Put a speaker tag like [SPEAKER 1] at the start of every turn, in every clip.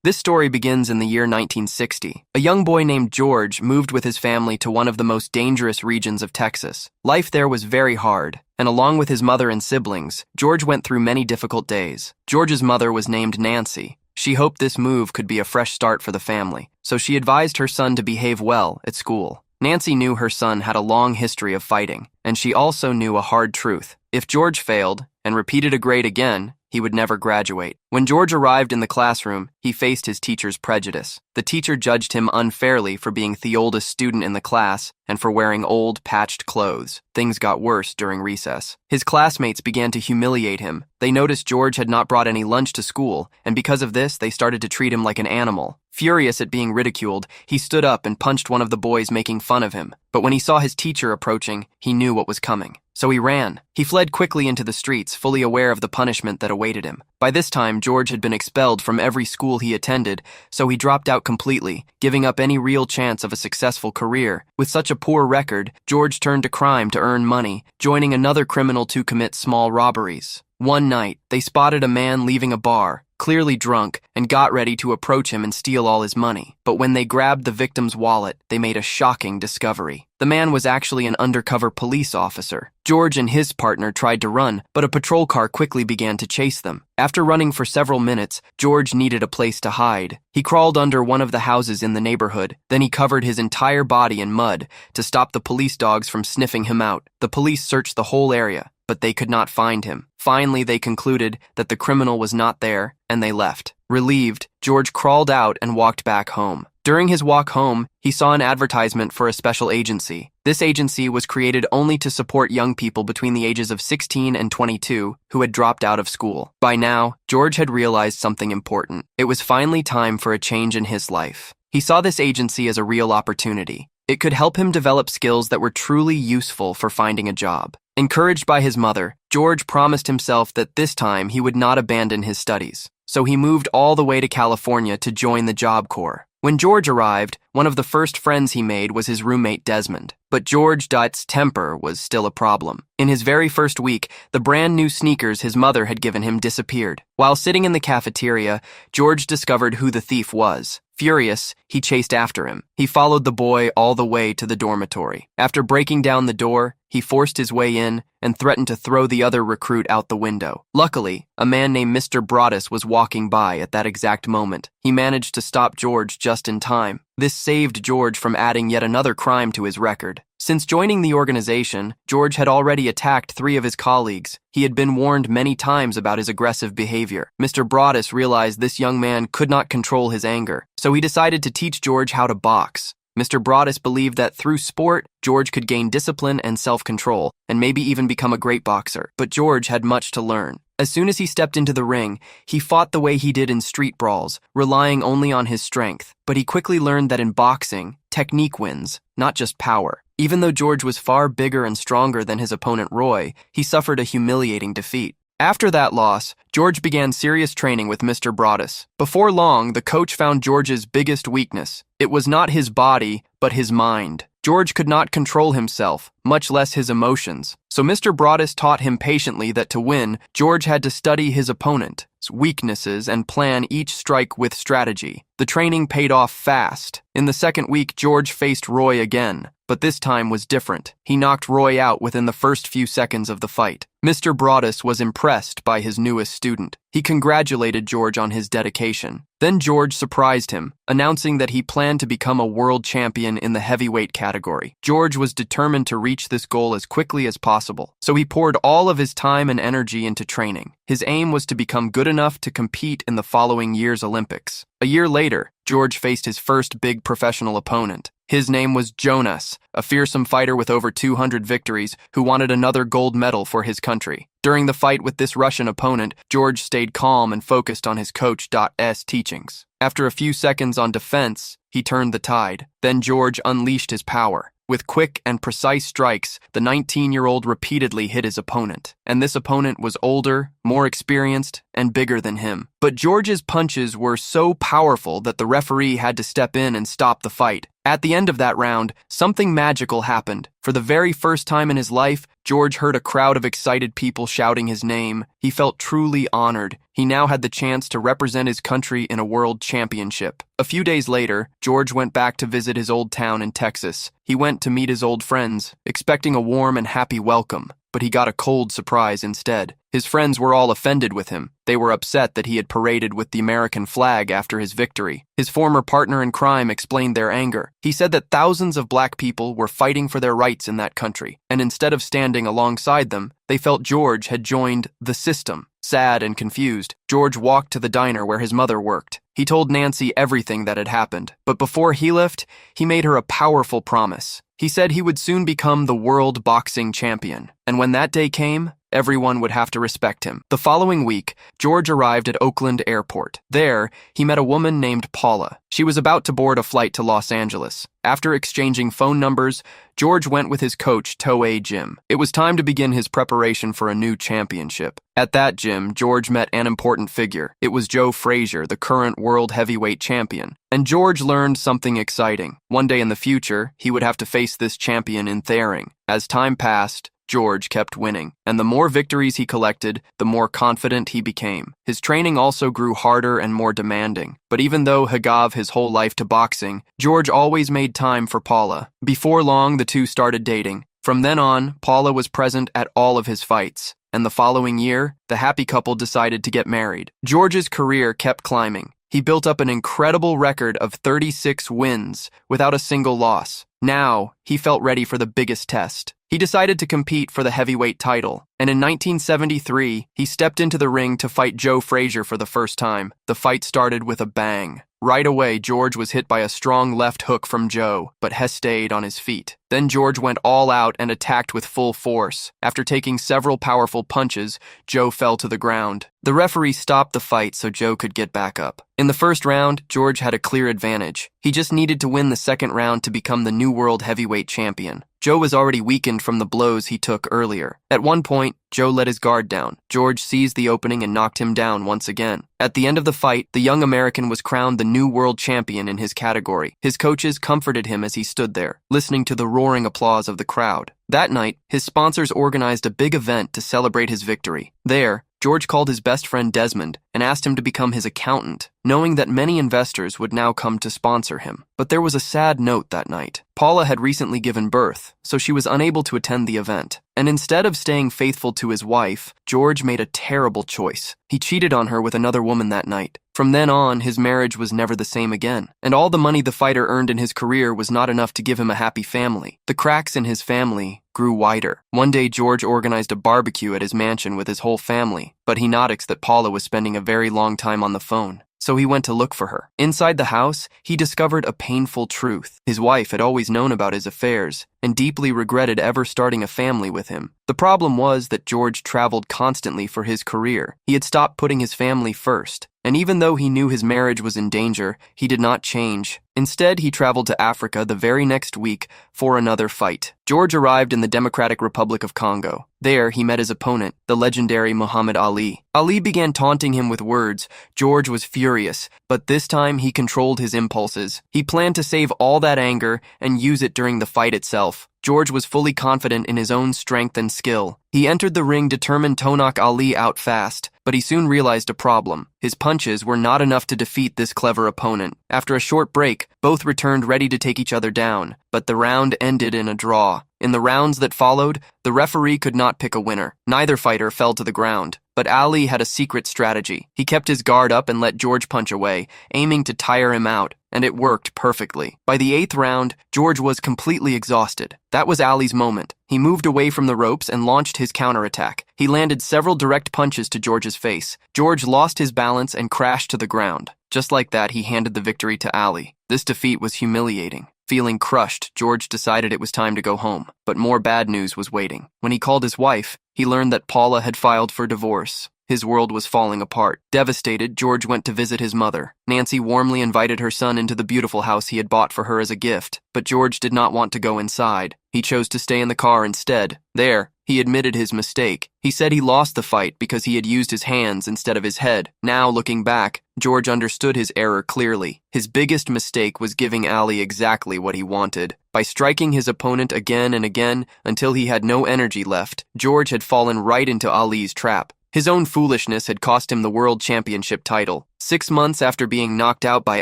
[SPEAKER 1] This story begins in the year 1960. A young boy named George moved with his family to one of the most dangerous regions of Texas. Life there was very hard, and along with his mother and siblings, George went through many difficult days. George's mother was named Nancy. She hoped this move could be a fresh start for the family, so she advised her son to behave well at school. Nancy knew her son had a long history of fighting, and she also knew a hard truth. If George failed and repeated a grade again, he would never graduate. When George arrived in the classroom, he faced his teacher's prejudice. The teacher judged him unfairly for being the oldest student in the class and for wearing old, patched clothes. Things got worse during recess. His classmates began to humiliate him. They noticed George had not brought any lunch to school, and because of this, they started to treat him like an animal. Furious at being ridiculed, he stood up and punched one of the boys making fun of him. But when he saw his teacher approaching, he knew what was coming. So he ran. He fled quickly into the streets, fully aware of the punishment that awaited him. By this time, George had been expelled from every school he attended, so he dropped out completely, giving up any real chance of a successful career. With such a poor record, George turned to crime to earn money, joining another criminal to commit small robberies. One night, they spotted a man leaving a bar, clearly drunk, and got ready to approach him and steal all his money. But when they grabbed the victim's wallet, they made a shocking discovery. The man was actually an undercover police officer. George and his partner tried to run, but a patrol car quickly began to chase them. After running for several minutes, George needed a place to hide. He crawled under one of the houses in the neighborhood. Then he covered his entire body in mud to stop the police dogs from sniffing him out. The police searched the whole area, but they could not find him. Finally, they concluded that the criminal was not there, and they left. Relieved, George crawled out and walked back home. During his walk home, he saw an advertisement for a special agency. This agency was created only to support young people between the ages of 16 and 22 who had dropped out of school. By now, George had realized something important. It was finally time for a change in his life. He saw this agency as a real opportunity. It could help him develop skills that were truly useful for finding a job. Encouraged by his mother, George promised himself that this time he would not abandon his studies. So he moved all the way to California to join the Job Corps. When George arrived, one of the first friends he made was his roommate Desmond. But George's temper was still a problem. In his very first week, the brand new sneakers his mother had given him disappeared. While sitting in the cafeteria, George discovered who the thief was. Furious, he chased after him. He followed the boy all the way to the dormitory. After breaking down the door, he forced his way in and threatened to throw the other recruit out the window. Luckily, a man named Mr. Broaddus was walking by at that exact moment. He managed to stop George just in time. This saved George from adding yet another crime to his record. Since joining the organization, George had already attacked 3 of his colleagues. He had been warned many times about his aggressive behavior. Mr. Broaddus realized this young man could not control his anger, so he decided to teach George how to box. Mr. Broaddus believed that through sport, George could gain discipline and self-control, and maybe even become a great boxer. But George had much to learn. As soon as he stepped into the ring, he fought the way he did in street brawls, relying only on his strength. But he quickly learned that in boxing, technique wins, not just power. Even though George was far bigger and stronger than his opponent Roy, he suffered a humiliating defeat. After that loss, George began serious training with Mr. Broaddus. Before long, the coach found George's biggest weakness. It was not his body, but his mind. George could not control himself, much less his emotions. So Mr. Broaddus taught him patiently that to win, George had to study his opponent's weaknesses and plan each strike with strategy. The training paid off fast. In the second week, George faced Roy again, but this time was different. He knocked Roy out within the first few seconds of the fight. Mr. Broaddus was impressed by his newest student. He congratulated George on his dedication. Then George surprised him, announcing that he planned to become a world champion in the heavyweight category. George was determined to reach this goal as quickly as possible, so he poured all of his time and energy into training. His aim was to become good enough to compete in the following year's Olympics. A year later, George faced his first big professional opponent. His name was Jonas, a fearsome fighter with over 200 victories who wanted another gold medal for his country. During the fight with this Russian opponent, George stayed calm and focused on his coach's teachings. After a few seconds on defense, he turned the tide. Then George unleashed his power. With quick and precise strikes, the 19-year-old repeatedly hit his opponent. And this opponent was older, more experienced, and bigger than him. But George's punches were so powerful that the referee had to step in and stop the fight. At the end of that round, something magical happened. For the very first time in his life, George heard a crowd of excited people shouting his name. He felt truly honored. He now had the chance to represent his country in a world championship. A few days later, George went back to visit his old town in Texas. He went to meet his old friends, expecting a warm and happy welcome, but he got a cold surprise instead. His friends were all offended with him. They were upset that he had paraded with the American flag after his victory. His former partner in crime explained their anger. He said that thousands of black people were fighting for their rights in that country, and instead of standing alongside them, they felt George had joined the system. Sad and confused, George walked to the diner where his mother worked. He told Nancy everything that had happened, but before he left, he made her a powerful promise. He said he would soon become the world boxing champion, and when that day came, everyone would have to respect him. The following week, George arrived at Oakland Airport. There, he met a woman named Paula. She was about to board a flight to Los Angeles. After exchanging phone numbers, George went with his coach, Toei Gym. It was time to begin his preparation for a new championship. At that gym, George met an important figure. It was Joe Frazier, the current world heavyweight champion. And George learned something exciting. One day in the future, he would have to face this champion in Thering. As time passed, George kept winning, and the more victories he collected, the more confident he became. His training also grew harder and more demanding. But even though he gave his whole life to boxing, George always made time for Paula. Before long, the two started dating. From then on, Paula was present at all of his fights. And the following year, the happy couple decided to get married. George's career kept climbing. He built up an incredible record of 36 wins without a single loss. Now, he felt ready for the biggest test. He decided to compete for the heavyweight title, and in 1973, he stepped into the ring to fight Joe Frazier for the first time. The fight started with a bang. Right away, George was hit by a strong left hook from Joe, but he stayed on his feet. Then George went all out and attacked with full force. After taking several powerful punches, Joe fell to the ground. The referee stopped the fight so Joe could get back up. In the first round, George had a clear advantage. He just needed to win the second round to become the new world heavyweight champion. Joe was already weakened from the blows he took earlier. At one point, Joe let his guard down. George seized the opening and knocked him down once again. At the end of the fight, the young American was crowned the new world champion in his category. His coaches comforted him as he stood there, listening to the roaring applause of the crowd. That night, his sponsors organized a big event to celebrate his victory. There, George called his best friend Desmond and asked him to become his accountant, knowing that many investors would now come to sponsor him. But there was a sad note that night. Paula had recently given birth, so she was unable to attend the event. And instead of staying faithful to his wife, George made a terrible choice. He cheated on her with another woman that night. From then on, his marriage was never the same again, and all the money the fighter earned in his career was not enough to give him a happy family. The cracks in his family grew wider. One day, George organized a barbecue at his mansion with his whole family, but he noticed that Paula was spending a very long time on the phone. So he went to look for her. Inside the house, he discovered a painful truth. His wife had always known about his affairs and deeply regretted ever starting a family with him. The problem was that George traveled constantly for his career. He had stopped putting his family first. And even though he knew his marriage was in danger, he did not change. Instead, he traveled to Africa the very next week for another fight. George arrived in the Democratic Republic of Congo. There, he met his opponent, the legendary Muhammad Ali. Ali began taunting him with words. George was furious, but this time he controlled his impulses. He planned to save all that anger and use it during the fight itself. George was fully confident in his own strength and skill. He entered the ring determined to knock Ali out fast, but he soon realized a problem. His punches were not enough to defeat this clever opponent. After a short break, both returned ready to take each other down, but the round ended in a draw. In the rounds that followed, the referee could not pick a winner. Neither fighter fell to the ground. But Ali had a secret strategy. He kept his guard up and let George punch away, aiming to tire him out, and it worked perfectly. By the 8th round, George was completely exhausted. That was Ali's moment. He moved away from the ropes and launched his counterattack. He landed several direct punches to George's face. George lost his balance and crashed to the ground. Just like that, he handed the victory to Ali. This defeat was humiliating. Feeling crushed, George decided it was time to go home, but more bad news was waiting. When he called his wife, he learned that Paula had filed for divorce. His world was falling apart. Devastated, George went to visit his mother. Nancy warmly invited her son into the beautiful house he had bought for her as a gift, but George did not want to go inside. He chose to stay in the car instead. There, he admitted his mistake. He said he lost the fight because he had used his hands instead of his head. Now, looking back, George understood his error clearly. His biggest mistake was giving Ali exactly what he wanted. By striking his opponent again and again until he had no energy left, George had fallen right into Ali's trap. His own foolishness had cost him the world championship title. 6 months after being knocked out by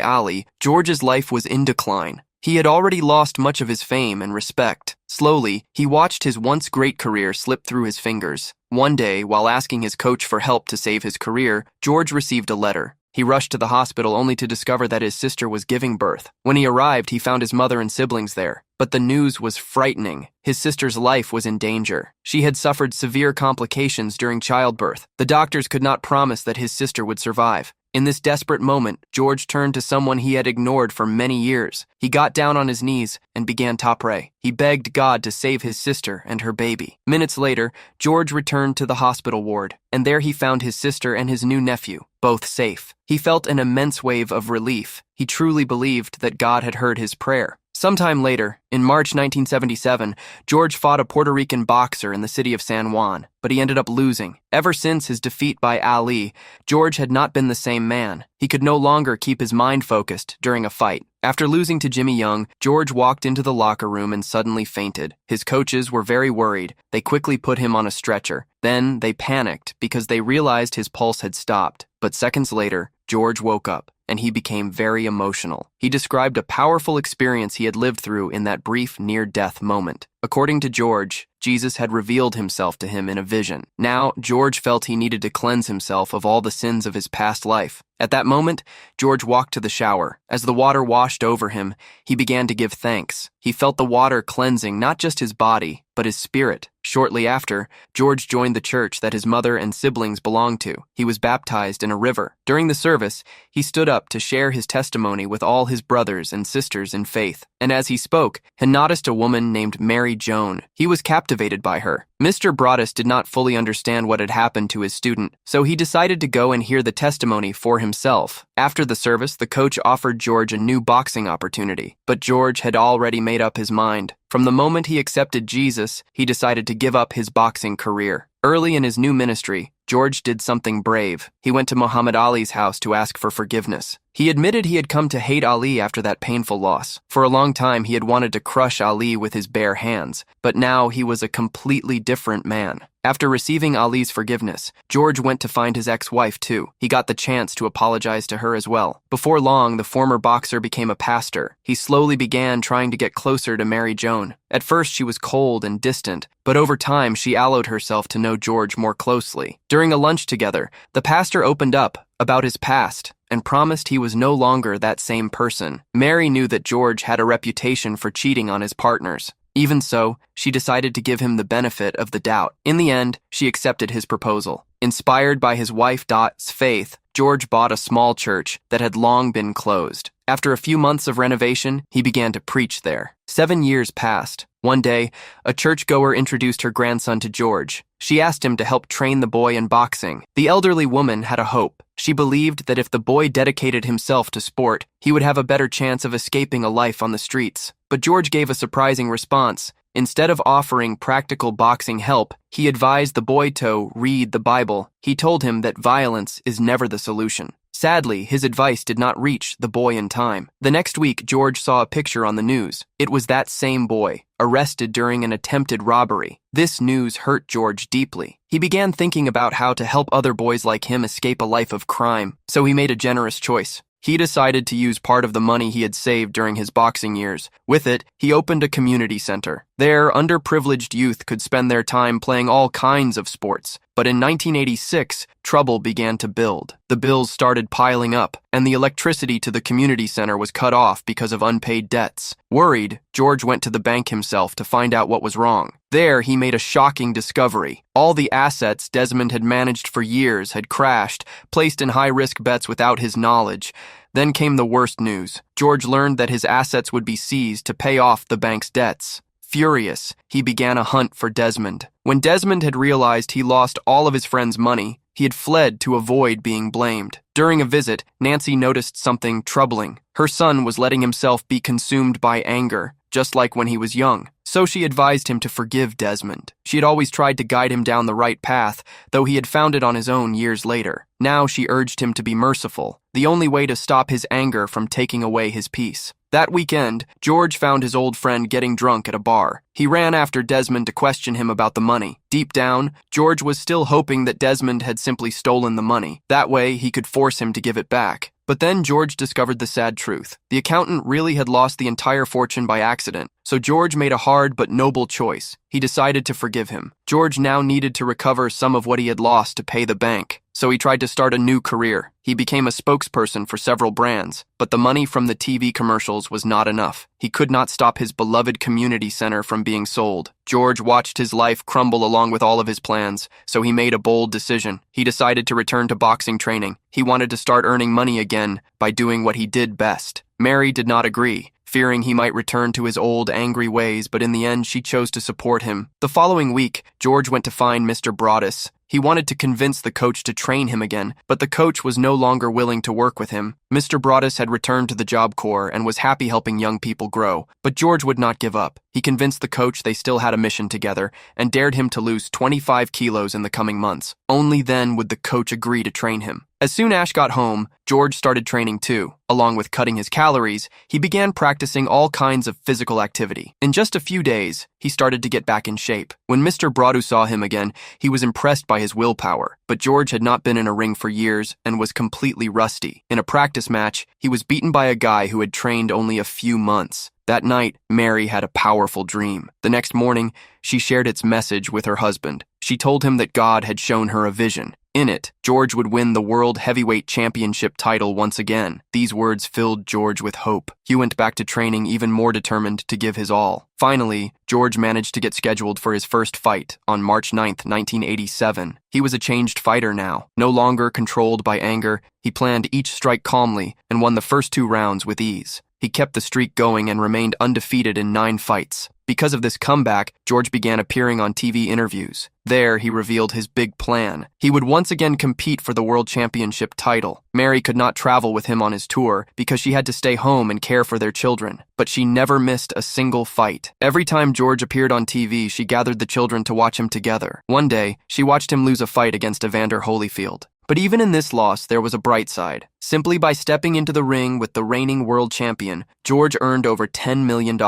[SPEAKER 1] Ali, George's life was in decline. He had already lost much of his fame and respect. Slowly, he watched his once great career slip through his fingers. One day, while asking his coach for help to save his career, George received a letter. He rushed to the hospital only to discover that his sister was giving birth. When he arrived, he found his mother and siblings there. But the news was frightening. His sister's life was in danger. She had suffered severe complications during childbirth. The doctors could not promise that his sister would survive. In this desperate moment, George turned to someone he had ignored for many years. He got down on his knees and began to pray. He begged God to save his sister and her baby. Minutes later, George returned to the hospital ward, and there he found his sister and his new nephew, both safe. He felt an immense wave of relief. He truly believed that God had heard his prayer. Sometime later, in March 1977, George fought a Puerto Rican boxer in the city of San Juan, but he ended up losing. Ever since his defeat by Ali, George had not been the same man. He could no longer keep his mind focused during a fight. After losing to Jimmy Young, George walked into the locker room and suddenly fainted. His coaches were very worried. They quickly put him on a stretcher. Then they panicked because they realized his pulse had stopped. But seconds later, George woke up, and he became very emotional. He described a powerful experience he had lived through in that brief near-death moment. According to George, Jesus had revealed himself to him in a vision. Now, George felt he needed to cleanse himself of all the sins of his past life. At that moment, George walked to the shower. As the water washed over him, he began to give thanks. He felt the water cleansing not just his body, but his spirit. Shortly after, George joined the church that his mother and siblings belonged to. He was baptized in a river. During the service, he stood up to share his testimony with all his brothers and sisters in faith. And as he spoke, he noticed a woman named Mary Joan. He was captivated by her. Mr. Broadus did not fully understand what had happened to his student, so he decided to go and hear the testimony for himself. After the service, the coach offered George a new boxing opportunity, but George had already made up his mind. From the moment he accepted Jesus, he decided to give up his boxing career. Early in his new ministry, George did something brave. He went to Muhammad Ali's house to ask for forgiveness. He admitted he had come to hate Ali after that painful loss. For a long time, he had wanted to crush Ali with his bare hands, but now he was a completely different man. After receiving Ali's forgiveness, George went to find his ex-wife too. He got the chance to apologize to her as well. Before long, the former boxer became a pastor. He slowly began trying to get closer to Mary Joan. At first, she was cold and distant, but over time, she allowed herself to know George more closely. During a lunch together, the pastor opened up about his past and promised he was no longer that same person. Mary knew that George had a reputation for cheating on his partners. Even so, she decided to give him the benefit of the doubt. In the end, she accepted his proposal. Inspired by his wife Dot's faith, George bought a small church that had long been closed. After a few months of renovation, he began to preach there. 7 years passed. One day, a churchgoer introduced her grandson to George. She asked him to help train the boy in boxing. The elderly woman had a hope. She believed that if the boy dedicated himself to sport, he would have a better chance of escaping a life on the streets. But George gave a surprising response. Instead of offering practical boxing help, he advised the boy to read the Bible. He told him that violence is never the solution. Sadly, his advice did not reach the boy in time. The next week, George saw a picture on the news. It was that same boy, arrested during an attempted robbery. This news hurt George deeply. He began thinking about how to help other boys like him escape a life of crime, so he made a generous choice. He decided to use part of the money he had saved during his boxing years. With it, he opened a community center. There, underprivileged youth could spend their time playing all kinds of sports. But in 1986, trouble began to build. The bills started piling up, and the electricity to the community center was cut off because of unpaid debts. Worried, George went to the bank himself to find out what was wrong. There, he made a shocking discovery. All the assets Desmond had managed for years had crashed, placed in high-risk bets without his knowledge. Then came the worst news. George learned that his assets would be seized to pay off the bank's debts. Furious, he began a hunt for Desmond. When Desmond had realized he lost all of his friends' money, he had fled to avoid being blamed. During a visit, Nancy noticed something troubling. Her son was letting himself be consumed by anger. just like when he was young. So she advised him to forgive Desmond. She had always tried to guide him down the right path, though he had found it on his own years later. Now she urged him to be merciful, the only way to stop his anger from taking away his peace. That weekend, George found his old friend getting drunk at a bar. He ran after Desmond to question him about the money. Deep down, George was still hoping that Desmond had simply stolen the money. That way, he could force him to give it back. But then George discovered the sad truth. The accountant really had lost the entire fortune by accident, so George made a hard but noble choice. He decided to forgive him. George now needed to recover some of what he had lost to pay the bank, so he tried to start a new career. He became a spokesperson for several brands, but the money from the TV commercials was not enough. He could not stop his beloved community center from being sold. George watched his life crumble along with all of his plans, so he made a bold decision. He decided to return to boxing training. He wanted to start earning money again by doing what he did best. Mary did not agree, fearing he might return to his old angry ways, but in the end she chose to support him. The following week, George went to find Mr. Broaddus. He wanted to convince the coach to train him again, but the coach was no longer willing to work with him. Mr. Broaddus had returned to the Job Corps and was happy helping young people grow, but George would not give up. He convinced the coach they still had a mission together and dared him to lose 25 kilos in the coming months. Only then would the coach agree to train him. As soon as Ash got home, George started training too. Along with cutting his calories, he began practicing all kinds of physical activity. In just a few days, he started to get back in shape. When Mr. Broaddus saw him again, he was impressed by his willpower. But George had not been in a ring for years and was completely rusty. In a practice match, he was beaten by a guy who had trained only a few months. That night, Mary had a powerful dream. The next morning, she shared its message with her husband. She told him that God had shown her a vision. In it, George would win the World Heavyweight Championship title once again. These words filled George with hope. He went back to training even more determined to give his all. Finally, George managed to get scheduled for his first fight on March 9th, 1987. He was a changed fighter now. No longer controlled by anger, he planned each strike calmly and won the first 2 rounds with ease. He kept the streak going and remained undefeated in 9 fights. Because of this comeback, George began appearing on TV interviews. There, he revealed his big plan. He would once again compete for the World Championship title. Mary could not travel with him on his tour because she had to stay home and care for their children. But she never missed a single fight. Every time George appeared on TV, she gathered the children to watch him together. One day, she watched him lose a fight against Evander Holyfield. But even in this loss, there was a bright side. Simply by stepping into the ring with the reigning world champion, George earned over $10 million.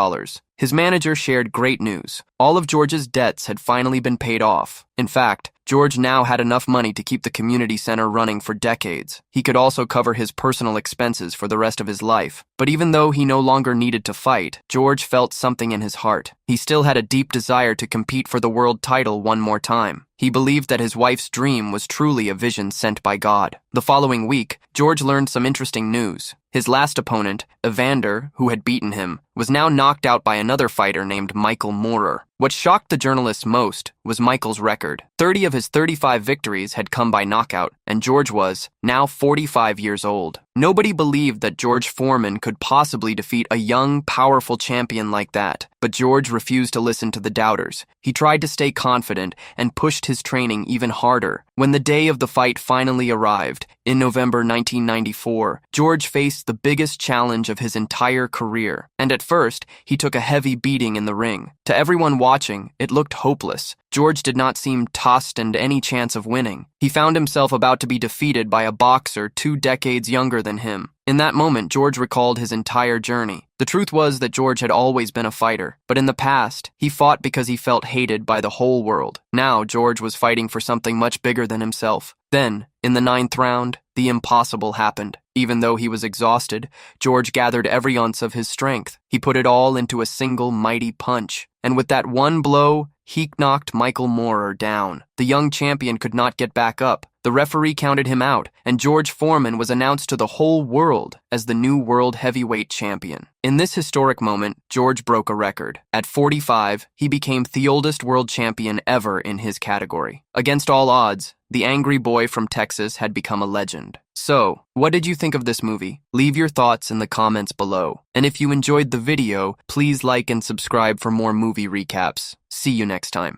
[SPEAKER 1] His manager shared great news. All of George's debts had finally been paid off. In fact, George now had enough money to keep the community center running for decades. He could also cover his personal expenses for the rest of his life. But even though he no longer needed to fight, George felt something in his heart. He still had a deep desire to compete for the world title one more time. He believed that his wife's dream was truly a vision sent by God. The following week, George learned some interesting news. His last opponent, Evander, who had beaten him, was now knocked out by another fighter named Michael Moorer. What shocked the journalists most was Michael's record. 30 of his 35 victories had come by knockout, and George was now 45 years old. Nobody believed that George Foreman could possibly defeat a young, powerful champion like that. But George refused to listen to the doubters. He tried to stay confident and pushed his training even harder. When the day of the fight finally arrived, in November 1994, George faced the biggest challenge of his entire career. And at first, he took a heavy beating in the ring. To everyone watching, it looked hopeless. George did not seem tossed and any chance of winning. He found himself about to be defeated by a boxer 2 decades younger than him. In that moment, George recalled his entire journey. The truth was that George had always been a fighter, but in the past, he fought because he felt hated by the whole world. Now, George was fighting for something much bigger than himself. Then, in the 9th round, the impossible happened. Even though he was exhausted, George gathered every ounce of his strength. He put it all into a single mighty punch. And with that one blow, he knocked Michael Moorer down. The young champion could not get back up. The referee counted him out, and George Foreman was announced to the whole world as the new world heavyweight champion. In this historic moment, George broke a record. At 45, he became the oldest world champion ever in his category. Against all odds, the angry boy from Texas had become a legend. So, what did you think of this movie? Leave your thoughts in the comments below. And if you enjoyed the video, please like and subscribe for more movie recaps. See you next time.